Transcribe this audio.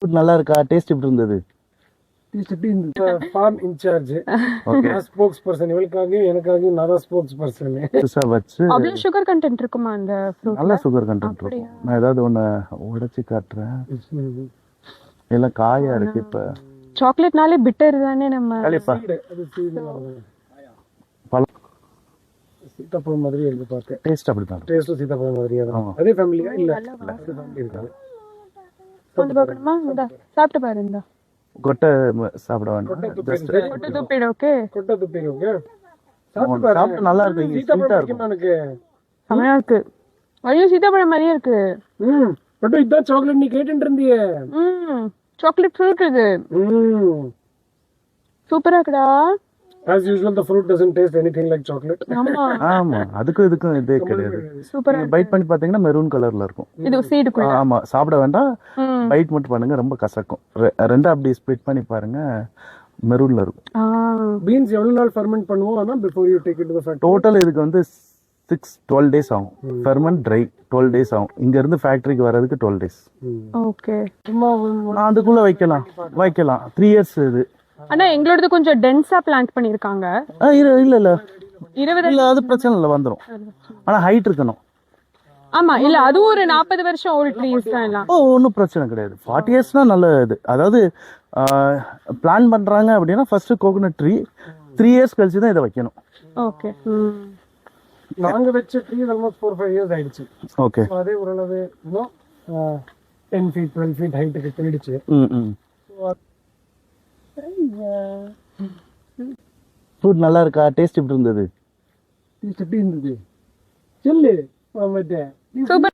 Food நல்லா இருக்கா? Taste எப்படி இருந்தது? Farm incharge okay. Spokesperson இவளுக்காகவும் எனக்காகவும் நான் தான் ஸ்போக்ஸ் பர்சன் புதுசா வச்சு அவ்வளவு சுகர் கண்டென்ட் இருக்குமா அந்த ஃப்ரூட்ல? நல்ல சுகர் கண்டென்ட் இருக்கும். நான் ஏதாவது ஒன்று உடைச்சு காட்டுறேன். எல்லாம் காயா இருக்கு. இப்ப சாக்லேட்னாலே பிட்டர் தானே நம்ம. கண்டிப்பா அது சீடு பழம் சீத்தாப்பழம் மாதிரி இருக்கு பார்க்க. டேஸ்ட் அப்படிதான் இருக்கும். டேஸ்ட்டும் சீத்தாப்பழம் மாதிரியா தான். ஆமா. அதே ஃபேமிலியா இல்ல அது ஃபேமிலி இருக்காது. வந்து பார்க்கணுமா? இந்த சாப்பிட்டு பாரு. இந்த கொட்டை சாப்பிட வேண்டாம். Just கொட்டை துப்பிடு. ஓகே, கொட்டை துப்பி ஓகே. சாப்பிட்டு பாரு. சாப்பிட்டு நல்லா இருக்கும். இங்க சீத்தாப்பழம் sweet-ஆ பிடிக்குமா இருக்கும். எனக்கு? செமையா இருக்கு. ஐயோ, சீதாப்பழம் மாதிரியே இருக்கு. பட் இதான் சாக்லேட் நீ கேட்டுட்டு இருந்தியே. சாக்லேட் ஃப்ரூட் இது. சூப்பரா இருக்குடா. As usual the fruit doesn't taste anything like chocolate. ஆமா, ஆமா, அதுக்கும் இதுக்கும் இதே கிடையாது. சூப்பரா. பைட் பண்ணி பாத்தீங்கன்னா மெரூன் கலர்ல இருக்கும். இது சீடுக்குள்ள. ஆமா, சாப்பிட வேண்டாம். பைட் மட்டும் பண்ணுங்க, ரொம்ப கசக்கும். ரெண்டா அப்படி ஸ்ப்ளிட் பண்ணி பாருங்க, மெரூன்ல இருக்கும். Beans எவ்வளவு நாள் ferment பண்ணுவோம் ஆனா before you take it to the factory? Total இதுக்கு வந்து 12 days ஆகும். ஃபெர்மெண்ட் ட்ரை 12 days ஆகும். இங்க இருந்து ஃபேக்டரிக்கு வர்றதுக்கு 12 days. ஓகே. சும்மா நான் அதுக்குள்ள வைக்கலாம் 3 years இது. ஆனா எங்களோடது கொஞ்சம் டென்ஸா பிளான்ட் பண்ணிருக்காங்க. இல்ல இல்ல 20. இல்ல, அது பிரச்சனை இல்ல, வந்துரும். ஆனா ஹைட் இருக்கணும். ஆமா, இல்ல அது ஒரு 40 வருஷம் ஓல்ட் ட்ரீஸ் தான் எல்லாம். ஒன்றும் பிரச்சனை கிடையாது. 40 yearsனா நல்ல இது. அதாவது பிளான் பண்றாங்க அப்படின்னா ஃபர்ஸ்ட் கோகனட் ட்ரீ 3 years கழிச்சு தான் இதை வைக்கணும். ஓகே. நாங்க வச்ச ட்ரீ almost 4-5 years ஆயிடுச்சு. ஓகே. அதே ஓரளவு இன்னும் 10 feet 12 feet ஹைட்டுக்கு போயிடுச்சு. ஃப்ரூட் நல்லா இருக்கா? டேஸ்ட் எப்படி இருந்தது? டேஸ்ட் எப்படி இருந்தது? சொல்லு மாமட்டே. சூப்பர்.